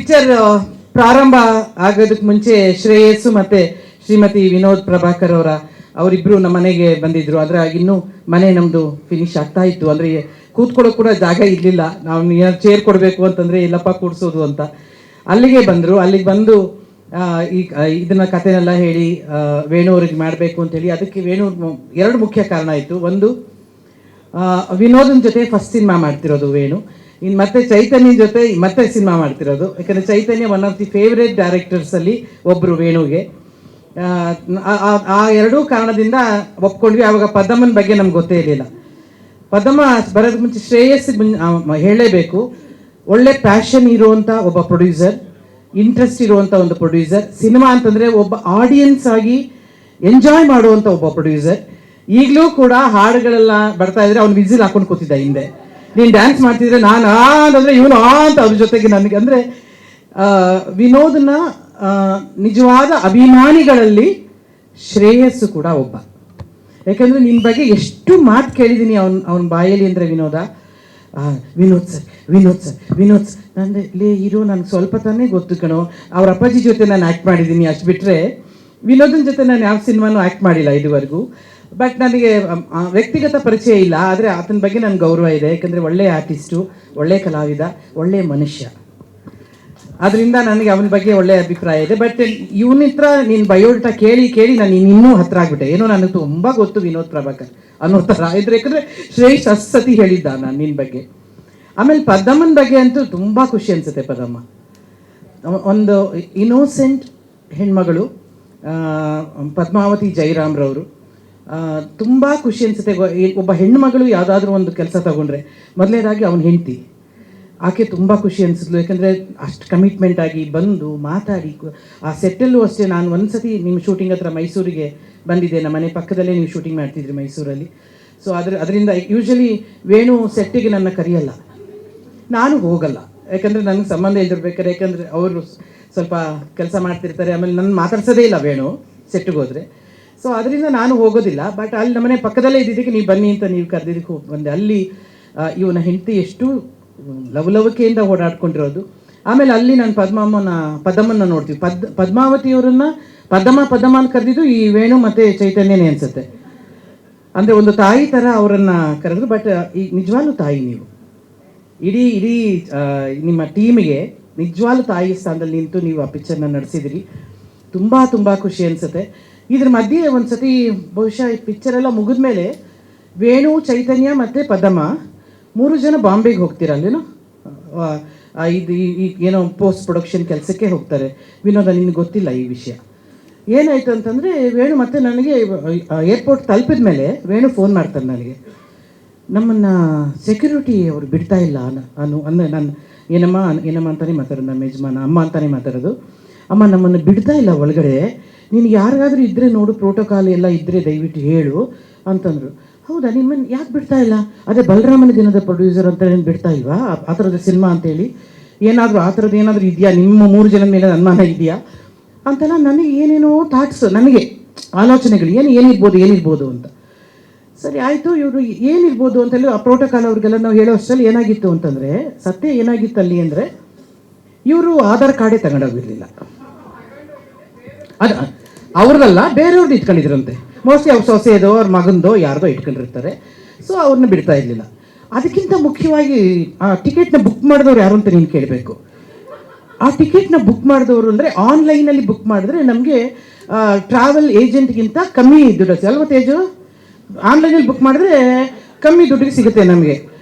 Picture ಪ್ರಾರಂಭ ಆಗೋದಕ್ಕೆ ಮುಂಚೆ ಶ್ರೇಯಸ್ಸು ಮತ್ತು ಶ್ರೀಮತಿ ವಿನೋದ್ ಪ್ರಭಾಕರ್ ಅವರಿಬ್ಬರು ನಮ್ಮ ಮನೆಗೆ ಬಂದಿದ್ದರು. ಆದರೆ ಇನ್ನೂ ಮನೆ ನಮ್ಮದು ಫಿನಿಶ್ ಆಗ್ತಾ ಇತ್ತು. ಅಂದರೆ ಕೂತ್ಕೊಳ್ಳೋಕೆ ಕೂಡ ಜಾಗ ಇರಲಿಲ್ಲ. ನಾವು ಚೇರ್ ಕೊಡಬೇಕು ಅಂತಂದರೆ ಎಲ್ಲಪ್ಪ ಕೂಡಿಸೋದು ಅಂತ ಅಲ್ಲಿಗೆ ಬಂದರು. ಅಲ್ಲಿಗೆ ಬಂದು ಇದನ್ನ ಕಥೆನೆಲ್ಲ ಹೇಳಿ ವೇಣು ಅವ್ರಿಗೆ ಮಾಡಬೇಕು ಅಂತೇಳಿ. ಅದಕ್ಕೆ ವೇಣು ಎರಡು ಮುಖ್ಯ ಕಾರಣ ಇತ್ತು. ಒಂದು, ವಿನೋದನ ಜೊತೆ ಫಸ್ಟ್ ಸಿನಿಮಾ ಮಾಡ್ತಿರೋದು ವೇಣು. ಇನ್ನು ಮತ್ತೆ ಚೈತನ್ಯನ ಜೊತೆ ಮತ್ತೆ ಸಿನಿಮಾ ಮಾಡ್ತಿರೋದು. ಯಾಕಂದರೆ ಚೈತನ್ಯ ಒನ್ ಆಫ್ ದಿ ಫೇವ್ರೇಟ್ ಡೈರೆಕ್ಟರ್ಸಲ್ಲಿ ಒಬ್ಬರು ವೇಣುಗೆ. ಆ ಎರಡೂ ಕಾರಣದಿಂದ ಒಪ್ಕೊಂಡ್ವಿ. ಆವಾಗ ಪದ್ಮನ ಬಗ್ಗೆ ನಮ್ಗೆ ಗೊತ್ತೇ ಇರಲಿಲ್ಲ. ಪದ್ಮ ಬರೋದಕ್ಕೆ ಮುಂಚೆ ಶ್ರೇಯಸ್ಸಿಗೆ ಹೇಳಲೇಬೇಕು, ಒಳ್ಳೆ ಪ್ಯಾಷನ್ ಇರುವಂಥ ಒಬ್ಬ ಪ್ರೊಡ್ಯೂಸರ್, ಇಂಟ್ರೆಸ್ಟ್ ಇರುವಂಥ ಒಂದು ಪ್ರೊಡ್ಯೂಸರ್, ಸಿನಿಮಾ ಅಂತಂದರೆ ಒಬ್ಬ ಆಡಿಯನ್ಸ್ ಆಗಿ ಎಂಜಾಯ್ ಮಾಡುವಂಥ ಒಬ್ಬ ಪ್ರೊಡ್ಯೂಸರ್. ಈಗಲೂ ಕೂಡ ಹಾಡುಗಳೆಲ್ಲ ಬರ್ತಾ ಇದ್ರೆ ಅವ್ನು ವಿಸಿಲ್ ಹಾಕೊಂಡು ಕೂತಿದ್ದ ಹಿಂದೆ. ನೀನು ಡ್ಯಾನ್ಸ್ ಮಾಡ್ತಿದ್ರೆ ನಾನು ಅಂತಂದರೆ ಇವನು ಅಂತ ಅವ್ರ ಜೊತೆಗೆ ನನಗೆ. ಅಂದರೆ ವಿನೋದನ ನಿಜವಾದ ಅಭಿಮಾನಿಗಳಲ್ಲಿ ಶ್ರೇಯಸ್ಸು ಕೂಡ ಒಬ್ಬ. ಯಾಕಂದರೆ ನಿನ್ನ ಬಗ್ಗೆ ಎಷ್ಟು ಮಾತು ಕೇಳಿದ್ದೀನಿ ಅವನ ಬಾಯಲ್ಲಿ ಅಂದರೆ Vinod sir Vinod sir Vinod sir. ಅಂದರೆ ಲೇ ಇರೋ ನನಗೆ ಸ್ವಲ್ಪ ತಾನೇ ಗೊತ್ತು ಕಣೋ. ಅವ್ರ ಅಪ್ಪಾಜಿ ಜೊತೆ ನಾನು ಆ್ಯಕ್ಟ್ ಮಾಡಿದ್ದೀನಿ, ಅಷ್ಟು ಬಿಟ್ಟರೆ ವಿನೋದನ ಜೊತೆ ನಾನು ಯಾವ ಸಿನಿಮಾನೂ ಆ್ಯಕ್ಟ್ ಮಾಡಿಲ್ಲ ಇದುವರೆಗೂ. ಬಟ್ ನನಗೆ ವ್ಯಕ್ತಿಗತ ಪರಿಚಯ ಇಲ್ಲ, ಆದರೆ ಆತನ ಬಗ್ಗೆ ನನಗೆ ಗೌರವ ಇದೆ. ಯಾಕಂದರೆ ಒಳ್ಳೆಯ ಆರ್ಟಿಸ್ಟು, ಒಳ್ಳೆಯ ಕಲಾವಿದ, ಒಳ್ಳೆಯ ಮನುಷ್ಯ. ಅದರಿಂದ ನನಗೆ ಅವನ ಬಗ್ಗೆ ಒಳ್ಳೆಯ ಅಭಿಪ್ರಾಯ ಇದೆ. ಬಟ್ ಇವನ ಹತ್ರ ನೀನು ಬಯೋಡೇಟಾ ಕೇಳಿ ನಾನು ಇನ್ನೂ ಹತ್ರ ಆಗ್ಬಿಟ್ಟೆ. ಏನೋ ನನಗೆ ತುಂಬ ಗೊತ್ತು ವಿನೋದ್ ಪ್ರಭಾಕರ್ ಅನ್ನೋ ಥರ ಇದ್ರೆ. ಯಾಕಂದರೆ ಶ್ರೇಷ್ಠ ಸತಿ ಹೇಳಿದ್ದ ನಾನು ನಿನ್ನ ಬಗ್ಗೆ. ಆಮೇಲೆ ಪದ್ಮನ ಬಗ್ಗೆ ಅಂತೂ ತುಂಬ ಖುಷಿ ಅನಿಸುತ್ತೆ. ಪದ್ಮ ಒಂದು ಇನ್ನೋಸೆಂಟ್ ಹೆಣ್ಮಗಳು, ಪದ್ಮಾವತಿ ಜೈರಾಮ್ರವರು. ತುಂಬ ಖುಷಿ ಅನಿಸುತ್ತೆ. ಒಬ್ಬ ಹೆಣ್ಣುಮಗಳು ಯಾವುದಾದ್ರೂ ಒಂದು ಕೆಲಸ ತಗೊಂಡ್ರೆ ಮೊದಲನೇದಾಗಿ ಅವನ ಹೆಂಡತಿ, ಆಕೆ ತುಂಬ ಖುಷಿ ಅನಿಸಿದ್ಲು. ಯಾಕಂದರೆ ಅಷ್ಟು ಕಮಿಟ್ಮೆಂಟ್ ಆಗಿ ಬಂದು ಮಾತಾಡಿ. ಆ ಸೆಟ್ಟಲ್ಲೂ ಅಷ್ಟೇ. ನಾನು ಒಂದು ಸತಿ ನಿಮ್ಮ ಶೂಟಿಂಗ್ ಹತ್ರ ಮೈಸೂರಿಗೆ ಬಂದಿದ್ದೆ. ನಮ್ಮ ಮನೆ ಪಕ್ಕದಲ್ಲೇ ನೀವು ಶೂಟಿಂಗ್ ಮಾಡ್ತಿದ್ರಿ ಮೈಸೂರಲ್ಲಿ. ಸೊ ಅದರಿಂದ ಯೂಶ್ವಲಿ ವೇಣು ಸೆಟ್ಟಿಗೆ ನನ್ನ ಕರೆಯಲ್ಲ, ನಾನು ಹೋಗಲ್ಲ. ಯಾಕಂದರೆ ನನಗೆ ಸಂಬಂಧ ಇದ್ದಿರ್ಬೇಕಾರೆ. ಯಾಕಂದರೆ ಅವರು ಸ್ವಲ್ಪ ಕೆಲಸ ಮಾಡ್ತಿರ್ತಾರೆ. ಆಮೇಲೆ ನನ್ನ ಮಾತಾಡ್ಸೋದೇ ಇಲ್ಲ ವೇಣು ಸೆಟ್ಟಿಗೆ ಹೋದರೆ. ಸೊ ಅದರಿಂದ ನಾನು ಹೋಗೋದಿಲ್ಲ. ಬಟ್ ಅಲ್ಲಿ ನಮ್ಮನೆ ಪಕ್ಕದಲ್ಲೇ ಇದ್ದಿದ್ದಕ್ಕೆ ನೀವು ಬನ್ನಿ ಅಂತ ನೀವು ಕರೆದಿದ್ದಕ್ಕೆ ಹೋಗಿ ಬಂದೆ. ಅಲ್ಲಿ ಇವನ ಹೆಂಡತಿ ಎಷ್ಟು ಲವಲವಿಕೆಯಿಂದ ಓಡಾಡ್ಕೊಂಡಿರೋದು. ಆಮೇಲೆ ಅಲ್ಲಿ ನಾನು ಪದ್ಮನ್ನ ನೋಡ್ತೀವಿ. ಪದ್ಮಾವತಿಯವರನ್ನ ಪದ್ಮ ಅಂತ ಕರೆದಿದ್ದು ಈ ವೇಣು ಮತ್ತು ಚೈತನ್ಯನೇ ಅನಿಸುತ್ತೆ. ಅಂದರೆ ಒಂದು ತಾಯಿ ಥರ ಅವರನ್ನು ಕರೆದ್ರು. ಬಟ್ ಈಗ ನಿಜವಾಗ್ಲೂ ತಾಯಿ ನೀವು. ಇಡೀ ನಿಮ್ಮ ಟೀಮಿಗೆ ನಿಜವಾಗ್ಲೂ ತಾಯಿ ಸ್ಥಾನದಲ್ಲಿ ನಿಂತು ನೀವು ಆ ಪಿಕ್ಚರ್ನ ನಡೆಸಿದಿರಿ. ತುಂಬ ಖುಷಿ ಅನಿಸುತ್ತೆ. ಇದ್ರ ಮಧ್ಯೆ ಒಂದು ಸತಿ ಬಹುಶಃ ಈ ಪಿಕ್ಚರೆಲ್ಲ ಮುಗಿದ ಮೇಲೆ ವೇಣು, ಚೈತನ್ಯ ಮತ್ತು ಪದ್ಮ 3 ಜನ ಬಾಂಬೆಗೆ ಹೋಗ್ತೀರಲ್ಲೇನೋ. ಇದು ಏನೋ ಪೋಸ್ಟ್ ಪ್ರೊಡಕ್ಷನ್ ಕೆಲಸಕ್ಕೆ ಹೋಗ್ತಾರೆ. ವಿನೋದ ನಿನಗೆ ಗೊತ್ತಿಲ್ಲ ಈ ವಿಷಯ. ಏನಾಯಿತು ಅಂತಂದರೆ ವೇಣು ಮತ್ತು ನನಗೆ ಏರ್ಪೋರ್ಟ್ ತಲುಪಿದ ಮೇಲೆ ವೇಣು ಫೋನ್ ಮಾಡ್ತಾರೆ ನನಗೆ. ನಮ್ಮನ್ನು ಸೆಕ್ಯೂರಿಟಿ ಅವರು ಬಿಡ್ತಾ ಇಲ್ಲ ನಾನು ಏನಮ್ಮ ಅಂತಲೇ ಮಾತಾಡೋದು. ನಮ್ಮ ಯಜಮಾನ ಅಮ್ಮ ಅಂತಲೇ ಮಾತಾಡೋದು. ಅಮ್ಮ ನಮ್ಮನ್ನು ಬಿಡ್ತಾ ಇಲ್ಲ ಒಳಗಡೆ, ನೀನು ಯಾರಿಗಾದ್ರೂ ಇದ್ದರೆ ನೋಡು, ಪ್ರೋಟೋಕಾಲ್ ಎಲ್ಲ ಇದ್ದರೆ ದಯವಿಟ್ಟು ಹೇಳು ಅಂತಂದರು. ಹೌದಾ, ನಿಮ್ಮನ್ನು ಯಾಕೆ ಬಿಡ್ತಾ ಇಲ್ಲ? ಅದೇ ಬಲರಾಮನ ದಿನದ ಪ್ರೊಡ್ಯೂಸರ್ ಅಂತ ಏನು ಬಿಡ್ತಾ ಇಲ್ವಾ ಆ ಥರದ ಸಿನಿಮಾ ಅಂತೇಳಿ? ಏನಾದರೂ ಆ ಥರದ್ದು ಏನಾದರೂ ಇದೆಯಾ? ನಿಮ್ಮ 3 ಜನದ ಮೇಲೆ ಅನುಮಾನ ಇದೆಯಾ ಅಂತೆಲ್ಲ ನನಗೆ ಏನೇನೋ ಥಾಟ್ಸ್, ನನಗೆ ಆಲೋಚನೆಗಳು ಏನಿರ್ಬೋದು ಅಂತ. ಸರಿ ಆಯಿತು, ಇವರು ಏನಿರ್ಬೋದು ಅಂತೇಳಿ ಆ ಪ್ರೋಟೋಕಾಲ್ ಅವ್ರಿಗೆಲ್ಲ ನಾವು ಹೇಳೋ ಅಷ್ಟರಲ್ಲಿ ಏನಾಗಿತ್ತು ಅಂತಂದರೆ, ಸತ್ಯ ಏನಾಗಿತ್ತು ಅಲ್ಲಿ ಅಂದರೆ, ಇವರು ಆಧಾರ್ ಕಾರ್ಡೇ ತಗೊಂಡೋಗಿರಲಿಲ್ಲ. ಅದು ಅವ್ರದ್ದಲ್ಲ, ಬೇರೆಯವ್ರದ್ದು ಇಟ್ಕೊಂಡಿದ್ರಂತೆ. ಮೋಸ್ಟ್ಲಿ ಅವ್ರ ಸೊಸೆದೋ ಅವ್ರ ಮಗಂದೋ ಯಾರ್ದೋ ಇಟ್ಕೊಂಡಿರ್ತಾರೆ. ಸೊ ಅವ್ರನ್ನ ಬಿಡ್ತಾ ಇರಲಿಲ್ಲ. ಅದಕ್ಕಿಂತ ಮುಖ್ಯವಾಗಿ ಆ ಟಿಕೆಟ್ನ ಬುಕ್ ಮಾಡಿದವ್ರು ಯಾರು ಅಂತ ನೀನು ಕೇಳಬೇಕು. ಆ ಟಿಕೆಟ್ನ ಬುಕ್ ಮಾಡಿದವರು ಅಂದರೆ ಆನ್ಲೈನಲ್ಲಿ ಬುಕ್ ಮಾಡಿದ್ರೆ ನಮಗೆ ಟ್ರಾವೆಲ್ ಏಜೆಂಟ್ಗಿಂತ ಕಮ್ಮಿ ದುಡ್ಡು ಅಲ್ವ ತೇಜು? ಆನ್ಲೈನಲ್ಲಿ ಬುಕ್ ಮಾಡಿದ್ರೆ ಕಮ್ಮಿ ದುಡ್ಡಿಗೆ ಸಿಗುತ್ತೆ ನಮಗೆ.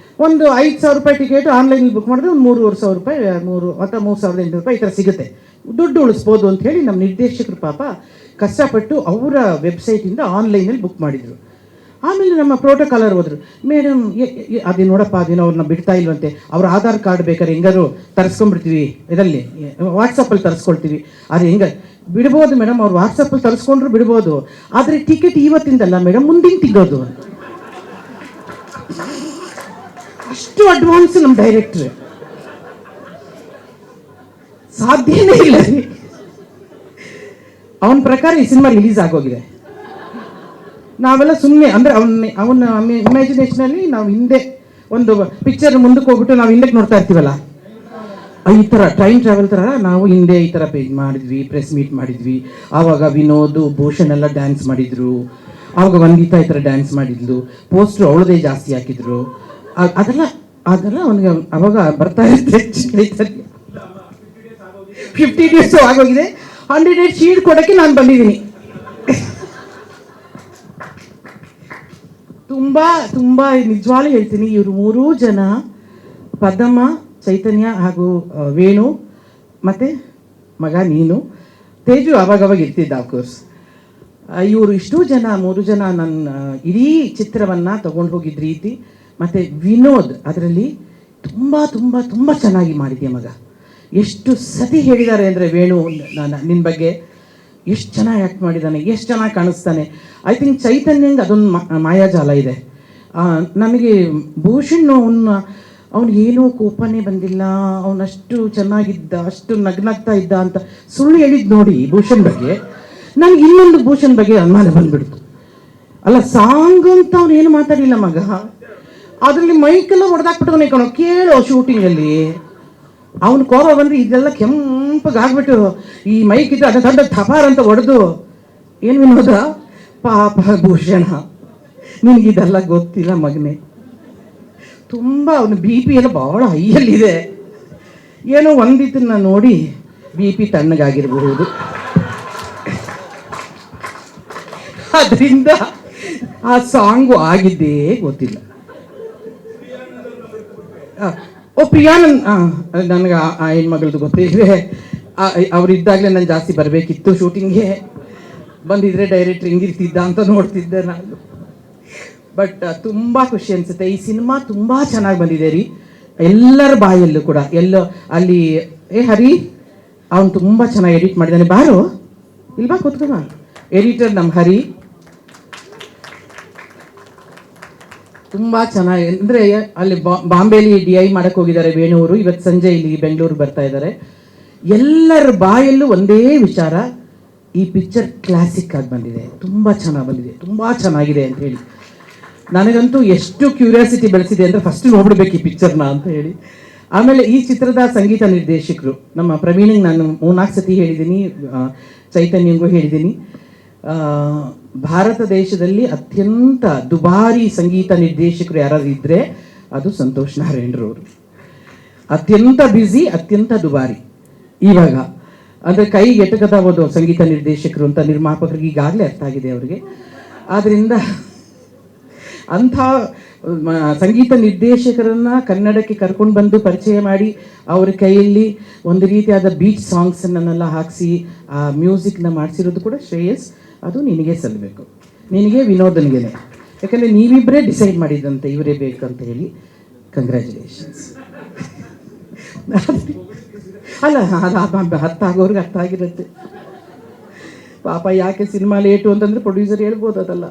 ಒಂದು 5,000 ರೂಪಾಯಿ ಟಿಕೆಟ್ ಆನ್ಲೈನಲ್ಲಿ ಬುಕ್ ಮಾಡಿದ್ರೆ ಒಂದು 3,500 ರೂಪಾಯಿ, 3,800 ರೂಪಾಯಿ ಈ ಥರ ಸಿಗುತ್ತೆ. ದುಡ್ಡು ಉಳಿಸ್ಬೋದು ಅಂತ ಹೇಳಿ ನಮ್ಮ ನಿರ್ದೇಶಕರು ಪಾಪ ಕಷ್ಟಪಟ್ಟು ಅವರ ವೆಬ್ಸೈಟಿಂದ ಆನ್ಲೈನಲ್ಲಿ ಬುಕ್ ಮಾಡಿದರು. ಆಮೇಲೆ ನಮ್ಮ ಪ್ರೋಟೋಕಾಲರ್ ಹೋದರು, ಮೇಡಮ್ ಅದೇ ನೋಡಪ್ಪ, ಅದೇನೋ ಅವ್ರನ್ನ ಬಿಡ್ತಾ ಇಲ್ವಂತೆ, ಅವ್ರ ಆಧಾರ್ ಕಾರ್ಡ್ ಬೇಕಾದ್ರೆ ಹೆಂಗಾರು ತರಿಸ್ಕೊಂಡ್ಬಿಡ್ತೀವಿ, ಇದರಲ್ಲಿ ವಾಟ್ಸಪ್ಪಲ್ಲಿ ತರಿಸ್ಕೊಳ್ತೀವಿ. ಅದು ಹೆಂಗೆ ಬಿಡ್ಬೋದು ಮೇಡಮ್? ಅವ್ರು ವಾಟ್ಸಪ್ಪಲ್ಲಿ ತರಿಸ್ಕೊಂಡ್ರು ಬಿಡ್ಬೋದು, ಆದರೆ ಟಿಕೆಟ್ ಇವತ್ತಿಂದಲ್ಲ ಮೇಡಮ್, ಮುಂದಿನ ತಿಂಗೋದು. ಅಷ್ಟು ಅಡ್ವಾನ್ಸ್ ನಮ್ಮ ಡೈರೆಕ್ಟ್ರು. ಸಾಧ್ಯನೇ ಇಲ್ಲ ರೀ. ಅವನ ಪ್ರಕಾರ ಈ ಸಿನಿಮಾ ರಿಲೀಸ್ ಆಗೋಗಿದೆ. ನಾವೆಲ್ಲ ಸುಮ್ಮನೆ ಅಂದರೆ ಅವನ ಇಮ್ಯಾಜಿನೇಷನಲ್ಲಿ ನಾವು ಹಿಂದೆ ಒಂದು ಪಿಕ್ಚರ್ ಮುಂದಕ್ಕೆ ಹೋಗ್ಬಿಟ್ಟು ನಾವು ಹಿಂದಕ್ಕೆ ನೋಡ್ತಾ ಇರ್ತೀವಲ್ಲ, ಈ ಥರ ಟೈಮ್ ಟ್ರಾವೆಲ್ ಥರ ನಾವು ಹಿಂದೆ ಈ ಥರ ಪೇಜ್ ಮಾಡಿದ್ವಿ, ಪ್ರೆಸ್ ಮೀಟ್ ಮಾಡಿದ್ವಿ. ಆವಾಗ ವಿನೋದ್, ಭೂಷಣ್ ಎಲ್ಲ ಡ್ಯಾನ್ಸ್ ಮಾಡಿದರು. ಆವಾಗ ವಂದಿತಾ ಈ ಥರ ಡ್ಯಾನ್ಸ್ ಮಾಡಿದ್ಲು. ಪೋಸ್ಟ್ರು ಅವಳದೇ ಜಾಸ್ತಿ ಹಾಕಿದ್ರು. ಅದೆಲ್ಲ ಅವನಿಗೆ ಅವಾಗ ಬರ್ತಾ ಇರುತ್ತೆ. 50 ಡೇಸು ಆಗೋಗಿದೆ. 100 ಡೇಸ್ ಶೀಲ್ಡ್ ಕೊಡೋಕ್ಕೆ ನಾನು ಬಂದಿದ್ದೀನಿ. ತುಂಬ ನಿಜವಾಗ್ಲೂ ಹೇಳ್ತೀನಿ, ಇವರು 3 ಜನ, ಪದ್ಮ, ಚೈತನ್ಯ ಹಾಗೂ ವೇಣು ಮತ್ತು ಮಗ ನೀನು, ತೇಜು ಅವಾಗವಾಗ ಇರ್ತಿದ್ದ ಅಫ್ಕೋರ್ಸ್. ಇವರು ಇಷ್ಟೂ ಜನ 3 ಜನ ನನ್ನ ಇಡೀ ಚಿತ್ರವನ್ನು ತಗೊಂಡು ಹೋಗಿದ್ದ ರೀತಿ, ಮತ್ತು ವಿನೋದ್ ಅದರಲ್ಲಿ ತುಂಬ ತುಂಬ ತುಂಬ ಚೆನ್ನಾಗಿ ಮಾಡಿದ್ದೆ ಮಗ. ಎಷ್ಟು ಸತಿ ಹೇಳಿದ್ದಾರೆ ಅಂದರೆ ವೇಣು ನಿನ್ನ ಬಗ್ಗೆ ಎಷ್ಟು ಚೆನ್ನಾಗಿ ಆ್ಯಕ್ಟ್ ಮಾಡಿದ್ದಾನೆ, ಎಷ್ಟು ಚೆನ್ನಾಗಿ ಕಾಣಿಸ್ತಾನೆ. ಐ ಥಿಂಕ್ ಚೈತನ್ಯಂಗೆ ಅದೊಂದು ಮಾಯಾಜಾಲ ಇದೆ. ನನಗೆ ಭೂಷಣ್ ಅವನಿಗೇನೂ ಕೋಪನೇ ಬಂದಿಲ್ಲ, ಅವನಷ್ಟು ಚೆನ್ನಾಗಿದ್ದ, ಅಷ್ಟು ನಗ್ನಾಗ್ತಾ ಇದ್ದ ಅಂತ ಸುಳ್ಳು ಹೇಳಿದ್ದು ನೋಡಿ ಭೂಷಣ್ ಬಗ್ಗೆ. ನನಗೆ ಇನ್ನೊಂದು ಭೂಷಣ್ ಬಗ್ಗೆ ಅನುಮಾನ ಬಂದ್ಬಿಡ್ತು. ಅಲ್ಲ, ಸಾಂಗ್ ಅಂತ ಅವನೇನು ಮಾತಾಡಿಲ್ಲ ಮಗ, ಅದರಲ್ಲಿ ಮೈಕೆಲ್ಲ ಹೊಡೆದಾಕ್ಬಿಟ್ಟವನೇ ಕಣೋ. ಕೇಳೋ ಶೂಟಿಂಗಲ್ಲಿ ಅವನು ಕೋಪ ಬಂದರೆ ಇದೆಲ್ಲ ಕೆಂಪಗಾಗ್ಬಿಟ್ಟು ಈ ಮೈಕ್ ಇದ್ದು ಅದ ದೊಡ್ಡ ಥಪಾರ್ ಅಂತ ಹೊಡೆದು, ಏನು ವಿನೋದ ಪಾಪ ಭೂಷಣ, ನಿನಗಿದೆಲ್ಲ ಗೊತ್ತಿಲ್ಲ ಮಗನೇ. ತುಂಬ ಅವನು BP ಎಲ್ಲ ಭಾಳ ಹೈಯಲ್ಲಿದೆ. ಏನೋ ಒಂದಿದ್ದನ್ನ ನೋಡಿ BP ತಣ್ಣಗಾಗಿರಬಹುದು. ಅದರಿಂದ ಆ ಸಾಂಗು ಆಗಿದ್ದೇ ಗೊತ್ತಿಲ್ಲ. ಪ್ರಿಯಾನಂದ್, ನನಗೆ ಆ ಹೆಣ್ಮಗಳದ್ದು ಗೊತ್ತಿದೆ. ಅವರಿದ್ದಾಗಲೇ ನಾನು ಜಾಸ್ತಿ ಬರಬೇಕಿತ್ತು ಶೂಟಿಂಗ್ಗೆ. ಬಂದಿದ್ರೆ ಡೈರೆಕ್ಟ್ರ್ ಹಿಂಗಿರ್ತಿದ್ದ ಅಂತ ನೋಡ್ತಿದ್ದೆ ನಾನು. ಬಟ್ ತುಂಬ ಖುಷಿ ಅನಿಸುತ್ತೆ. ಈ ಸಿನಿಮಾ ತುಂಬ ಚೆನ್ನಾಗಿ ಬಂದಿದೆ ರೀ, ಎಲ್ಲರ ಬಾಯಲ್ಲೂ ಕೂಡ. ಎಲ್ಲೋ ಅಲ್ಲಿ ಹರಿ ಅವನು ತುಂಬ ಚೆನ್ನಾಗಿ ಎಡಿಟ್ ಮಾಡಿದ್ದಾನೆ. ಬಾರು ಇಲ್ವಾ ಕೂತ್ಕೋ. ಎಡಿಟರ್ ನಮ್ಮ ಹರಿ ತುಂಬ ಚೆನ್ನಾಗಿ, ಅಂದರೆ ಅಲ್ಲಿ ಬಾಂಬೆಲಿ DI ಮಾಡಕ್ಕೆ ಹೋಗಿದ್ದಾರೆ ವೇಣುವರು. ಇವತ್ತು ಸಂಜೆ ಇಲ್ಲಿ ಬೆಂಗಳೂರಿಗೆ ಬರ್ತಾ ಇದ್ದಾರೆ. ಎಲ್ಲರ ಬಾಯಲ್ಲೂ ಒಂದೇ ವಿಚಾರ, ಈ ಪಿಕ್ಚರ್ ಕ್ಲಾಸಿಕ್ ಆಗಿ ಬಂದಿದೆ, ತುಂಬ ಚೆನ್ನಾಗಿ ಬಂದಿದೆ, ತುಂಬ ಚೆನ್ನಾಗಿದೆ ಅಂತ ಹೇಳಿ. ನನಗಂತೂ ಎಷ್ಟು ಕ್ಯೂರಿಯಾಸಿಟಿ ಬೆಳೆಸಿದೆ ಅಂದರೆ ಫಸ್ಟ್ ನೋಡ್ಬಿಡ್ಬೇಕು ಈ ಪಿಕ್ಚರ್ನ ಅಂತ ಹೇಳಿ. ಆಮೇಲೆ ಈ ಚಿತ್ರದ ಸಂಗೀತ ನಿರ್ದೇಶಕರು ನಮ್ಮ ಪ್ರವೀಣಿಗೆ ನಾನು 3-4 ಸತಿ ಹೇಳಿದ್ದೀನಿ, ಚೈತನ್ಯಂಗೂ ಹೇಳಿದ್ದೀನಿ. ಭಾರತ ದೇಶದಲ್ಲಿ ಅತ್ಯಂತ ದುಬಾರಿ ಸಂಗೀತ ನಿರ್ದೇಶಕರು ಯಾರಾದ್ರು ಇದ್ದರೆ ಅದು ಸಂತೋಷ್ ನಾರಾಯಣರವರು. ಅತ್ಯಂತ ಬ್ಯುಸಿ, ಅತ್ಯಂತ ದುಬಾರಿ. ಇವಾಗ ಅಂದರೆ ಕೈಗೆ ಎಟಕದಾಗೋದು ಸಂಗೀತ ನಿರ್ದೇಶಕರು ಅಂತ ನಿರ್ಮಾಪಕರಿಗೆ ಈಗಾಗಲೇ ಅರ್ಥ ಆಗಿದೆ ಅವರಿಗೆ. ಆದ್ದರಿಂದ ಅಂಥ ಸಂಗೀತ ನಿರ್ದೇಶಕರನ್ನು ಕನ್ನಡಕ್ಕೆ ಕರ್ಕೊಂಡು ಬಂದು ಪರಿಚಯ ಮಾಡಿ ಅವ್ರ ಕೈಯಲ್ಲಿ ಒಂದು ರೀತಿಯಾದ ಬೀಚ್ ಸಾಂಗ್ಸನ್ನೆಲ್ಲ ಹಾಕಿಸಿ ಆ ಮ್ಯೂಸಿಕ್ನ ಮಾಡಿಸಿರೋದು ಕೂಡ ಶ್ರೇಯಸ್, ಅದು ನಿನಗೆ ಸಲ್ಲಬೇಕು, ನಿನಗೆ ವಿನೋದನಿಗೆ. ಯಾಕಂದರೆ ನೀವಿಬ್ಬರೇ ಡಿಸೈಡ್ ಮಾಡಿದ್ದಂತೆ ಇವರೇ ಬೇಕಂತ ಹೇಳಿ. ಕಂಗ್ರ್ಯಾಚುಲೇಷನ್ಸ್. ಅಲ್ಲ, ಅದು ಅರ್ಥಾಗೋರ್ಗೆ ಅರ್ಥ ಆಗಿರುತ್ತೆ ಪಾಪ. ಯಾಕೆ ಸಿನಿಮಾ ಲೇಟು ಅಂತಂದರೆ ಪ್ರೊಡ್ಯೂಸರ್ ಹೇಳ್ಬೋದು ಅದಲ್ಲ.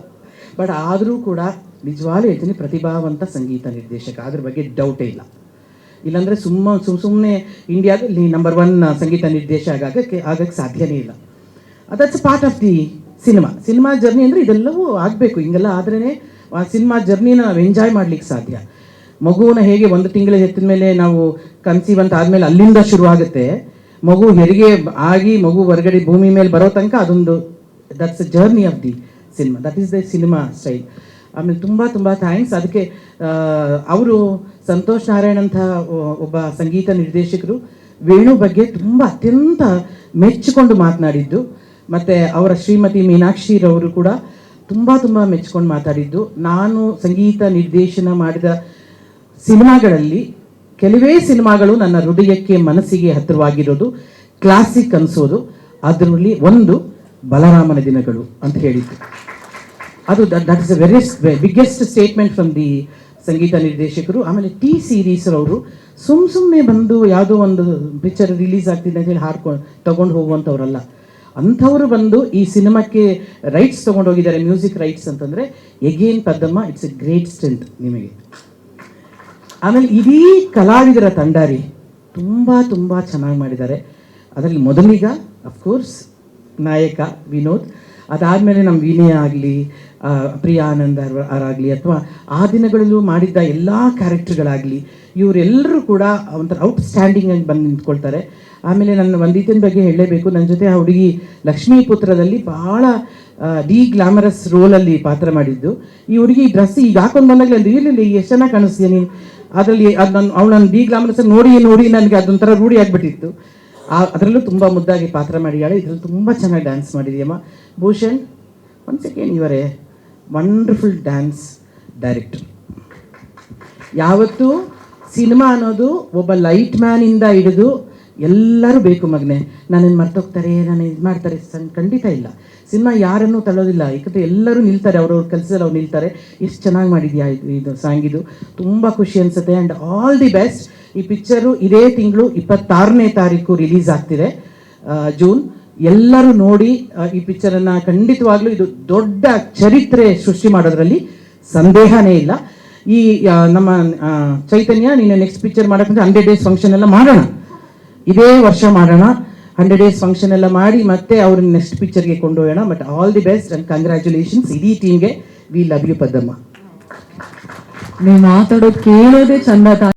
ಬಟ್ ಆದರೂ ಕೂಡ ನಿಜವಾಗ್ಲೂ ಹೇಳ್ತೀನಿ, ಪ್ರತಿಭಾವಂತ ಸಂಗೀತ ನಿರ್ದೇಶಕ, ಅದ್ರ ಬಗ್ಗೆ ಡೌಟೇ ಇಲ್ಲ. ಇಲ್ಲಾಂದರೆ ಸುಮ್ಮನೆ ಇಂಡಿಯಾದಲ್ಲಿ ನಂಬರ್ 1 ಸಂಗೀತ ನಿರ್ದೇಶಕ ಆಗಕ್ಕೆ ಸಾಧ್ಯನೇ ಇಲ್ಲ. That's part of the cinema journey. ಅಂದರೆ ಇದೆಲ್ಲವೂ ಆಗಬೇಕು, ಹಿಂಗೆಲ್ಲ ಆದ್ರೇ ಆ ಸಿನಿಮಾ ಜರ್ನಿನ ನಾವು ಎಂಜಾಯ್ ಮಾಡ್ಲಿಕ್ಕೆ ಸಾಧ್ಯ. ಮಗುವನ್ನ ಹೇಗೆ 1 ತಿಂಗಳ ಹೆತ್ತಿದ ಮೇಲೆ ನಾವು ಕನ್ಸೀವ್ ಅಂತ ಆದಮೇಲೆ ಅಲ್ಲಿಂದ ಶುರುವಾಗುತ್ತೆ, ಮಗು ಹೆರಿಗೆ ಆಗಿ ಮಗು ಹೊರಗಡೆ ಭೂಮಿ ಮೇಲೆ ಬರೋ ತನಕ ಅದೊಂದು that's a journey of the cinema. That is the cinema style. ಆಮೇಲೆ ತುಂಬ ಥ್ಯಾಂಕ್ಸ್. ಅದಕ್ಕೆ ಅವರು ಸಂತೋಷ್ ನಾರಾಯಣ್ ಅಂತ ಒಬ್ಬ ಸಂಗೀತ ನಿರ್ದೇಶಕರು ವೇಣು ಬಗ್ಗೆ ತುಂಬ ಅತ್ಯಂತ ಮೆಚ್ಚಿಕೊಂಡು ಮಾತನಾಡಿದ್ದು, ಮತ್ತು ಅವರ ಶ್ರೀಮತಿ ಮೀನಾಕ್ಷಿರವರು ಕೂಡ ತುಂಬ ಮೆಚ್ಚಿಕೊಂಡು ಮಾತಾಡಿದ್ದು. ನಾನು ಸಂಗೀತ ನಿರ್ದೇಶನ ಮಾಡಿದ ಸಿನಿಮಾಗಳಲ್ಲಿ ಕೆಲವೇ ಸಿನಿಮಾಗಳು ನನ್ನ ಹೃದಯಕ್ಕೆ ಮನಸ್ಸಿಗೆ ಹತ್ತಿರವಾಗಿರೋದು, ಕ್ಲಾಸಿಕ್ ಅನಿಸೋದು. ಅದರಲ್ಲಿ ಒಂದು ಬಲರಾಮನ ದಿನಗಳು ಅಂತ ಹೇಳಿದ್ದು. ಅದು that is a very biggest statement from the ಸಂಗೀತ ನಿರ್ದೇಶಕರು. ಆಮೇಲೆ T-Series ಅವರು ಸುಮ್ಮನೆ ಬಂದು ಯಾವುದೋ ಒಂದು ಪಿಕ್ಚರ್ ರಿಲೀಸ್ ಆಗ್ತಿದೆ ಅಂತ ಹೇಳಿ ತಗೊಂಡು ಹೋಗುವಂಥವ್ರಲ್ಲ. ಅಂಥವರು ಬಂದು ಈ ಸಿನಿಮಾಕ್ಕೆ ರೈಟ್ಸ್ ತೊಗೊಂಡು ಹೋಗಿದ್ದಾರೆ, ಮ್ಯೂಸಿಕ್ ರೈಟ್ಸ್ ಅಂತಂದರೆ again Paddamma, it's a great strength ನಿಮಗೆ. ಆಮೇಲೆ ಇಡೀ ಕಲಾವಿದರ ತಂಡ ರೀ ತುಂಬ ಚೆನ್ನಾಗಿ ಮಾಡಿದ್ದಾರೆ. ಅದರಲ್ಲಿ ಮೊದಲಿಗ ಅಫ್ಕೋರ್ಸ್ ನಾಯಕ ವಿನೋದ್. ಅದಾದಮೇಲೆ ನಮ್ಮ ವಿನಯ ಆಗಲಿ, ಪ್ರಿಯಾ ಆನಂದ್ ಅವರಾಗಲಿ, ಅಥವಾ ಆ ದಿನಗಳಲ್ಲೂ ಮಾಡಿದ್ದ ಎಲ್ಲ ಕ್ಯಾರೆಕ್ಟರ್ಗಳಾಗಲಿ, ಇವರೆಲ್ಲರೂ ಕೂಡ ಒಂಥರ ಔಟ್ಸ್ಟ್ಯಾಂಡಿಂಗ್ ಆಗಿ ಬಂದು ನಿಂತ್ಕೊಳ್ತಾರೆ. ಆಮೇಲೆ ನನ್ನ ವಂದಿತನ ಬಗ್ಗೆ ಹೇಳಲೇಬೇಕು. ನನ್ನ ಜೊತೆ ಆ ಹುಡುಗಿ ಲಕ್ಷ್ಮೀಪುತ್ರದಲ್ಲಿ ಭಾಳ ಗ್ಲಾಮರಸ್ ರೋಲಲ್ಲಿ ಪಾತ್ರ ಮಾಡಿದ್ದು. ಈ ಹುಡುಗಿ ಡ್ರೆಸ್ ಈಗ ಹಾಕೊಂಡು ಬಂದಾಗಲೇ ರೀಲಿ ಎಷ್ಟು ಚೆನ್ನಾಗಿ ಕಾಣಿಸ್ತೀಯ ನೀನು, ಅದರಲ್ಲಿ ಅದು ಅವಳನ್ನು ಗ್ಲಾಮರಸ್ ನೋಡಿ ನೋಡಿ ನನಗೆ ಅದೊಂಥರ ರೂಢಿ ಆಗಿಬಿಟ್ಟಿತ್ತು. ಅದರಲ್ಲೂ ತುಂಬ ಮುದ್ದಾಗಿ ಪಾತ್ರ ಮಾಡಿದ್ದಾಳೆ. ಇದರಲ್ಲಿ ತುಂಬ ಚೆನ್ನಾಗಿ ಡ್ಯಾನ್ಸ್ ಮಾಡಿದೆಯಮ್ಮ. ಭೂಷಣ್, ಒಂದು ಸೆಕೆಂಡ್, ಇವರೇ ವಂಡರ್ಫುಲ್ ಡ್ಯಾನ್ಸ್ ಡೈರೆಕ್ಟರ್. ಯಾವತ್ತೂ ಸಿನಿಮಾ ಅನ್ನೋದು ಒಬ್ಬ ಲೈಟ್ ಮ್ಯಾನಿಂದ ಹಿಡಿದು ಎಲ್ಲರೂ ಬೇಕು ಮಗನೇ, ನನ್ನನ್ನು ಮರ್ತೋಗ್ತಾರೆ, ನಾನು ಇದು ಮಾಡ್ತಾರೆ, ಖಂಡಿತ ಇಲ್ಲ. ಸಿನಿಮಾ ಯಾರನ್ನೂ ತಳ್ಳೋದಿಲ್ಲ, ಯಾಕಂದರೆ ಎಲ್ಲರೂ ನಿಲ್ತಾರೆ, ಅವ್ರವ್ರ ಕೆಲಸದಲ್ಲಿ ಅವ್ರು ನಿಲ್ತಾರೆ. ಎಷ್ಟು ಚೆನ್ನಾಗಿ ಮಾಡಿದ್ಯಾ ಇದು ಸಾಂಗಿದು, ತುಂಬ ಖುಷಿ ಅನಿಸುತ್ತೆ. And all the best. ಈ ಪಿಕ್ಚರು ಇದೇ ತಿಂಗಳು 26ನೇ ತಾರೀಕು ರಿಲೀಸ್ ಆಗ್ತಿದೆ, ಜೂನ್. ಎಲ್ಲರೂ ನೋಡಿ ಈ ಪಿಕ್ಚರನ್ನು. ಖಂಡಿತವಾಗ್ಲೂ ಇದು ದೊಡ್ಡ ಚರಿತ್ರೆ ಸೃಷ್ಟಿ ಮಾಡೋದ್ರಲ್ಲಿ ಸಂದೇಹನೇ ಇಲ್ಲ. ಈ ನಮ್ಮ ಚೈತನ್ಯ, ನೀನು ನೆಕ್ಸ್ಟ್ ಪಿಕ್ಚರ್ ಮಾಡೋಕ್ಕಂದ್ರೆ 100 ಡೇಸ್ ಫಂಕ್ಷನ್ ಎಲ್ಲ ಮಾಡೋಣ, ಇದೇ ವರ್ಷ ಮಾಡೋಣ. 100 ಡೇಸ್ ಫಂಕ್ಷನ್ ಎಲ್ಲ ಮಾಡಿ ಮತ್ತೆ ಅವ್ರನ್ನ ನೆಕ್ಸ್ಟ್ ಪಿಕ್ಚರ್ಗೆ ಕೊಂಡೊಯ್ಯೋಣ. But all the best and congratulations ಇಡೀ ಟೀಮ್ಗೆ. We love you Paddamma. ನೀವು ಮಾತಾಡೋದು ಕೇಳೋದೇ ಚಂದ.